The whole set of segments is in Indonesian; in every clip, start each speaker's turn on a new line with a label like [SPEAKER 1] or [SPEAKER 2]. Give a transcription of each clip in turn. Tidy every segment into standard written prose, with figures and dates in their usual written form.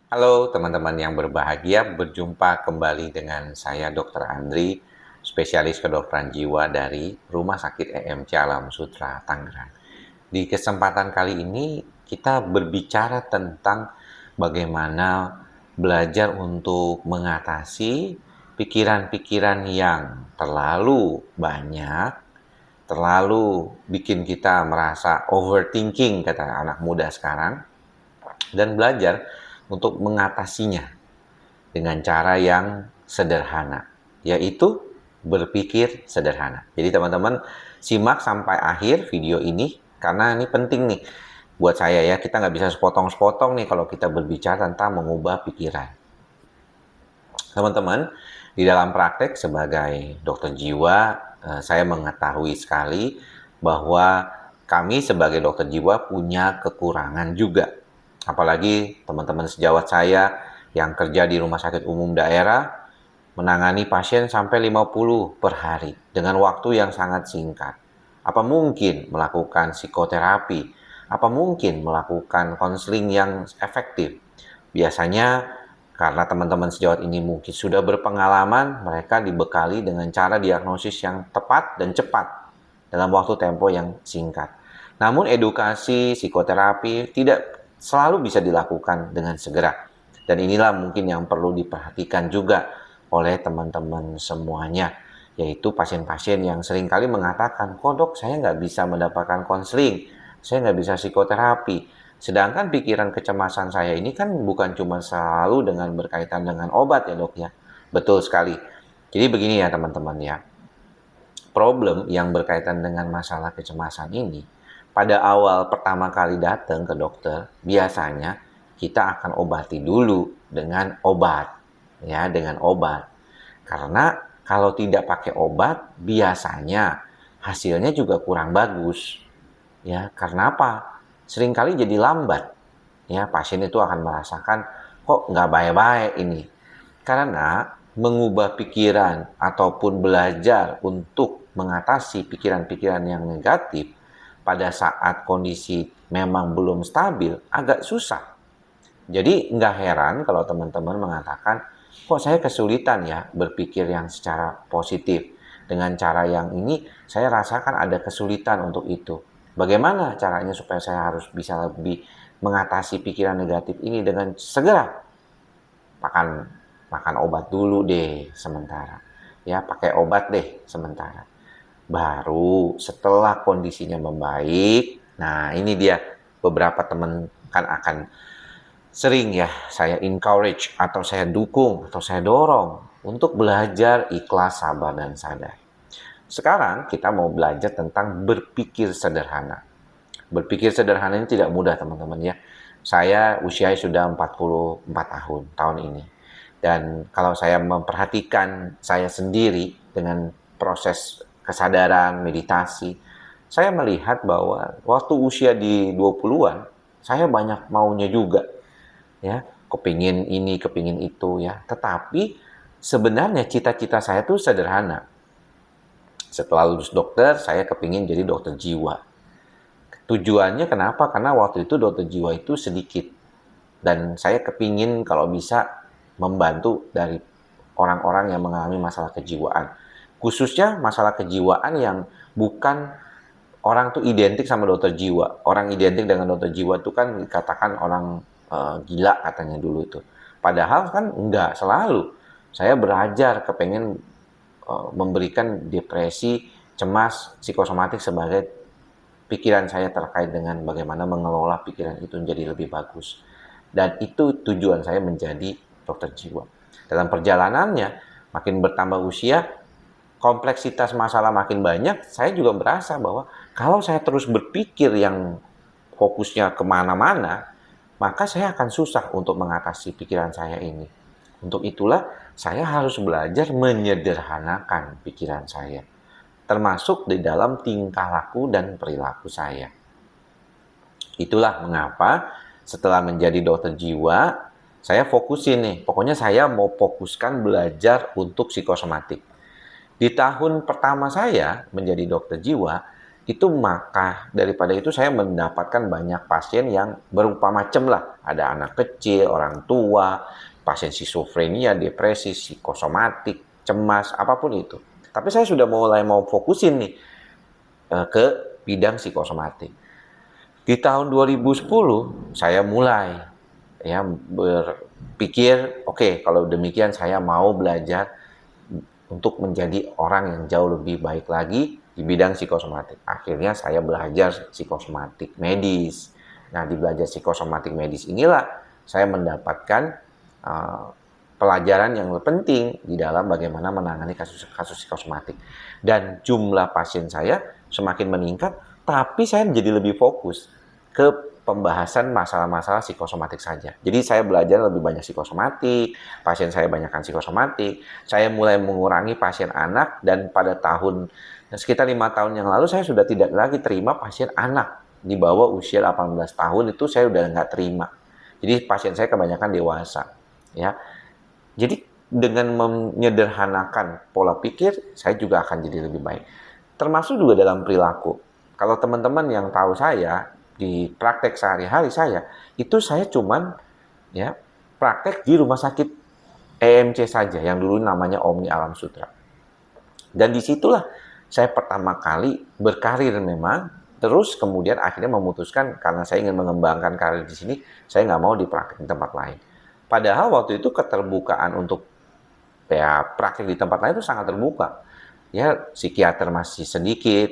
[SPEAKER 1] Halo teman-teman yang berbahagia, berjumpa kembali dengan saya Dr. Andri, spesialis kedokteran jiwa dari Rumah Sakit EMC Alam Sutra, Tangerang. Di kesempatan kali ini kita berbicara tentang bagaimana belajar untuk mengatasi pikiran-pikiran yang terlalu banyak, terlalu bikin kita merasa overthinking, kata anak muda sekarang, dan belajar untuk mengatasinya dengan cara yang sederhana, yaitu berpikir sederhana. Jadi teman-teman simak sampai akhir video ini karena ini penting nih buat saya ya. Kita nggak bisa sepotong-sepotong nih kalau kita berbicara tentang mengubah pikiran. Teman-teman, di dalam praktek sebagai dokter jiwa, saya mengetahui sekali bahwa kami sebagai dokter jiwa punya kekurangan juga. Apalagi teman-teman sejawat saya yang kerja di rumah sakit umum daerah, menangani pasien sampai 50 per hari dengan waktu yang sangat singkat. Apa mungkin melakukan psikoterapi? Apa mungkin melakukan konseling yang efektif? Biasanya karena teman-teman sejawat ini mungkin sudah berpengalaman, mereka dibekali dengan cara diagnosis yang tepat dan cepat dalam waktu tempo yang singkat. Namun edukasi psikoterapi tidak selalu bisa dilakukan dengan segera. Dan inilah mungkin yang perlu diperhatikan juga oleh teman-teman semuanya, yaitu pasien-pasien yang seringkali mengatakan, kok dok saya nggak bisa mendapatkan konseling, saya nggak bisa psikoterapi. Sedangkan pikiran kecemasan saya ini kan bukan cuma selalu dengan berkaitan dengan obat ya dok ya. Betul sekali. Jadi begini ya teman-teman ya. Problem yang berkaitan dengan masalah kecemasan ini, pada awal pertama kali datang ke dokter, biasanya kita akan obati dulu dengan obat. Ya, dengan obat. Karena kalau tidak pakai obat, biasanya hasilnya juga kurang bagus. Ya, karena apa? Seringkali jadi lambat. Ya, pasien itu akan merasakan kok nggak baik-baik ini. Karena mengubah pikiran ataupun belajar untuk mengatasi pikiran-pikiran yang negatif pada saat kondisi memang belum stabil agak susah. Jadi nggak heran kalau teman-teman mengatakan, kok saya kesulitan ya berpikir yang secara positif. Dengan cara yang ini, saya rasakan ada kesulitan untuk itu. Bagaimana caranya supaya saya harus bisa lebih mengatasi pikiran negatif ini dengan segera? Makan makan obat dulu deh sementara. Ya, pakai obat deh sementara. Baru setelah kondisinya membaik, nah ini dia beberapa teman kan akan sering ya saya encourage atau saya dukung atau saya dorong untuk belajar ikhlas, sabar, dan sadar. Sekarang kita mau belajar tentang berpikir sederhana. Berpikir sederhana ini tidak mudah teman-teman ya. Saya usianya sudah 44 tahun ini. Dan kalau saya memperhatikan saya sendiri dengan proses kesadaran, meditasi, saya melihat bahwa waktu usia di 20-an, saya banyak maunya juga ya, kepingin ini, kepingin itu ya. Tetapi sebenarnya cita-cita saya tuh sederhana. Setelah lulus dokter, saya kepingin jadi dokter jiwa. Tujuannya kenapa? Karena waktu itu dokter jiwa itu sedikit. Dan saya kepingin kalau bisa membantu dari orang-orang yang mengalami masalah kejiwaan. Khususnya masalah kejiwaan yang bukan orang tuh identik sama dokter jiwa. Orang identik dengan dokter jiwa itu kan dikatakan orang gila katanya dulu itu. Padahal kan enggak selalu. Saya belajar kepengen memberikan depresi, cemas, psikosomatik sebagai pikiran saya terkait dengan bagaimana mengelola pikiran itu menjadi lebih bagus. Dan itu tujuan saya menjadi dokter jiwa. Dalam perjalanannya, makin bertambah usia, kompleksitas masalah makin banyak, saya juga merasa bahwa kalau saya terus berpikir yang fokusnya kemana-mana, maka saya akan susah untuk mengatasi pikiran saya ini. Untuk itulah, saya harus belajar menyederhanakan pikiran saya, termasuk di dalam tingkah laku dan perilaku saya. Itulah mengapa setelah menjadi dokter jiwa, saya fokusin nih, pokoknya saya mau fokuskan belajar untuk psikosomatik. Di tahun pertama saya menjadi dokter jiwa, itu maka daripada itu saya mendapatkan banyak pasien yang berupa macam lah. Ada anak kecil, orang tua, pasien skizofrenia, depresi, psikosomatik, cemas, apapun itu. Tapi saya sudah mulai mau fokusin nih ke bidang psikosomatik. Di tahun 2010 saya mulai ya berpikir, oke, kalau demikian saya mau belajar untuk menjadi orang yang jauh lebih baik lagi di bidang psikosomatik. Akhirnya saya belajar psikosomatik medis. Nah, di belajar psikosomatik medis inilah saya mendapatkan pelajaran yang penting di dalam bagaimana menangani kasus-kasus psikosomatik. Dan jumlah pasien saya semakin meningkat, tapi saya menjadi lebih fokus ke pembahasan masalah-masalah psikosomatik saja. Jadi saya belajar lebih banyak psikosomatik, pasien saya banyakkan psikosomatik, saya mulai mengurangi pasien anak, dan pada tahun sekitar 5 tahun yang lalu saya sudah tidak lagi terima pasien anak di bawah usia 18 tahun, itu saya udah nggak terima. Jadi pasien saya kebanyakan dewasa. Ya, jadi dengan menyederhanakan pola pikir, saya juga akan jadi lebih baik. Termasuk juga dalam perilaku. Kalau teman-teman yang tahu saya, di praktek sehari-hari saya, itu saya cuman ya praktek di rumah sakit EMC saja, yang dulu namanya Omni Alam Sutra. Dan disitulah saya pertama kali berkarir memang, terus kemudian akhirnya memutuskan karena saya ingin mengembangkan karir di sini, saya nggak mau dipraktek di tempat lain. Padahal waktu itu keterbukaan untuk ya praktek di tempat lain itu sangat terbuka. Ya, psikiater masih sedikit,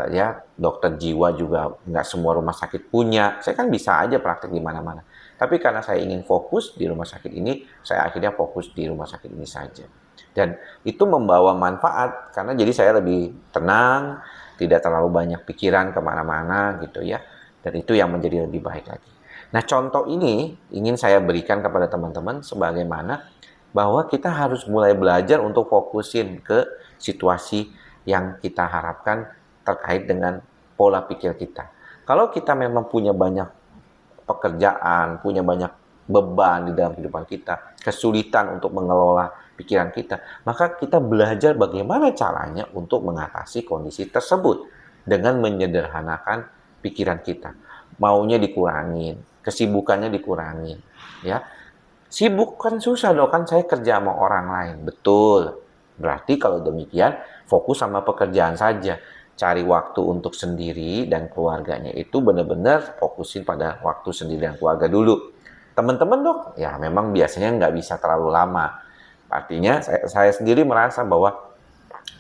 [SPEAKER 1] ya dokter jiwa juga nggak semua rumah sakit punya. Saya kan bisa aja praktek di mana-mana. Tapi karena saya ingin fokus di rumah sakit ini, saya akhirnya fokus di rumah sakit ini saja. Dan itu membawa manfaat, karena jadi saya lebih tenang, tidak terlalu banyak pikiran kemana-mana gitu ya. Dan itu yang menjadi lebih baik lagi. Nah, contoh ini ingin saya berikan kepada teman-teman sebagaimana bahwa kita harus mulai belajar untuk fokusin ke situasi yang kita harapkan terkait dengan pola pikir kita. Kalau kita memang punya banyak pekerjaan, punya banyak beban di dalam kehidupan kita, kesulitan untuk mengelola pikiran kita, maka kita belajar bagaimana caranya untuk mengatasi kondisi tersebut dengan menyederhanakan pikiran kita. Maunya dikurangin, kesibukannya dikurangin, ya. Sibuk kan susah dong, kan saya kerja sama orang lain. Betul. Berarti kalau demikian, fokus sama pekerjaan saja. Cari waktu untuk sendiri dan keluarganya itu benar-benar fokusin pada waktu sendiri dan keluarga dulu. Teman-teman dok, ya memang biasanya nggak bisa terlalu lama. Artinya saya sendiri merasa bahwa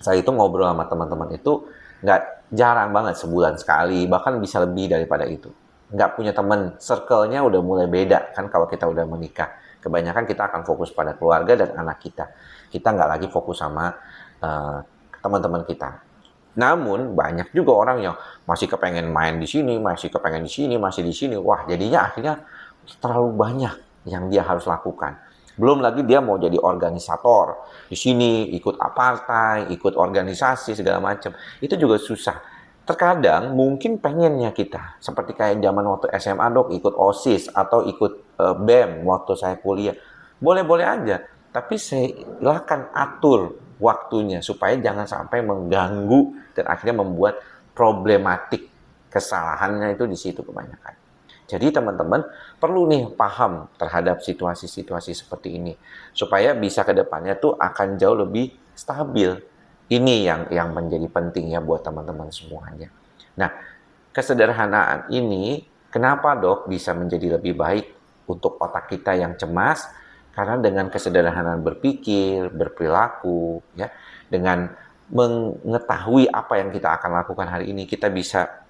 [SPEAKER 1] saya itu ngobrol sama teman-teman itu nggak jarang banget, sebulan sekali, bahkan bisa lebih daripada itu. Nggak punya teman, circle-nya udah mulai beda kan kalau kita udah menikah. Kebanyakan kita akan fokus pada keluarga dan anak kita. Kita nggak lagi fokus sama teman-teman kita. Namun banyak juga orang yang masih kepengen main di sini, masih kepengen di sini, masih di sini. Wah, jadinya akhirnya terlalu banyak yang dia harus lakukan. Belum lagi dia mau jadi organisator. Di sini ikut partai, ikut organisasi segala macam. Itu juga susah. Terkadang mungkin pengennya kita, seperti kayak zaman waktu SMA dok, ikut OSIS atau ikut BEM waktu saya kuliah. Boleh-boleh aja, tapi silakan atur waktunya supaya jangan sampai mengganggu dan akhirnya membuat problematik. Kesalahannya itu di situ kebanyakan. Jadi teman-teman perlu nih paham terhadap situasi-situasi seperti ini supaya bisa ke depannya tuh akan jauh lebih stabil. Ini yang menjadi penting ya buat teman-teman semuanya. Nah, kesederhanaan ini kenapa dok bisa menjadi lebih baik untuk otak kita yang cemas? Karena dengan kesederhanaan berpikir, berperilaku, ya, dengan mengetahui apa yang kita akan lakukan hari ini, kita bisa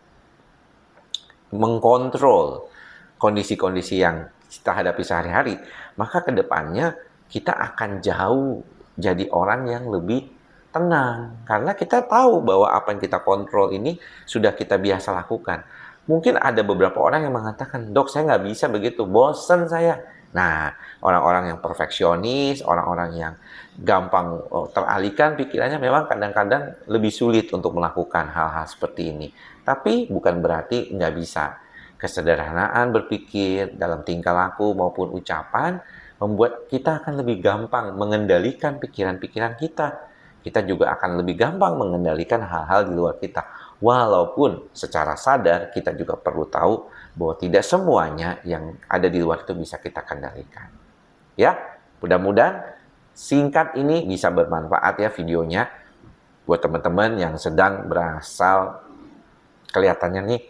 [SPEAKER 1] mengkontrol kondisi-kondisi yang kita hadapi sehari-hari. Maka ke depannya kita akan jauh jadi orang yang lebih tenang, karena kita tahu bahwa apa yang kita kontrol ini sudah kita biasa lakukan. Mungkin ada beberapa orang yang mengatakan, dok saya nggak bisa begitu, bosen saya. Nah, orang-orang yang perfeksionis, orang-orang yang gampang teralihkan pikirannya memang kadang-kadang lebih sulit untuk melakukan hal-hal seperti ini. Tapi bukan berarti nggak bisa. Kesederhanaan berpikir dalam tingkah laku maupun ucapan membuat kita akan lebih gampang mengendalikan pikiran-pikiran kita. Kita juga akan lebih gampang mengendalikan hal-hal di luar kita. Walaupun secara sadar kita juga perlu tahu bahwa tidak semuanya yang ada di luar itu bisa kita kendalikan. Ya, mudah-mudahan singkat ini bisa bermanfaat ya videonya buat teman-teman yang sedang berasal kelihatannya nih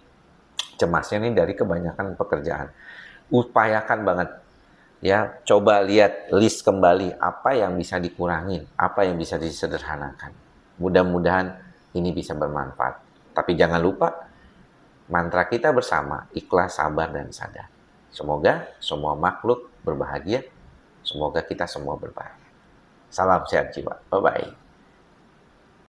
[SPEAKER 1] cemasnya nih dari kebanyakan pekerjaan. Upayakan banget ya, coba lihat list kembali apa yang bisa dikurangin, apa yang bisa disederhanakan. Mudah-mudahan ini bisa bermanfaat. Tapi jangan lupa mantra kita bersama, ikhlas, sabar, dan sadar. Semoga semua makhluk berbahagia. Semoga kita semua berbahagia. Salam sehat jiwa. Bye-bye.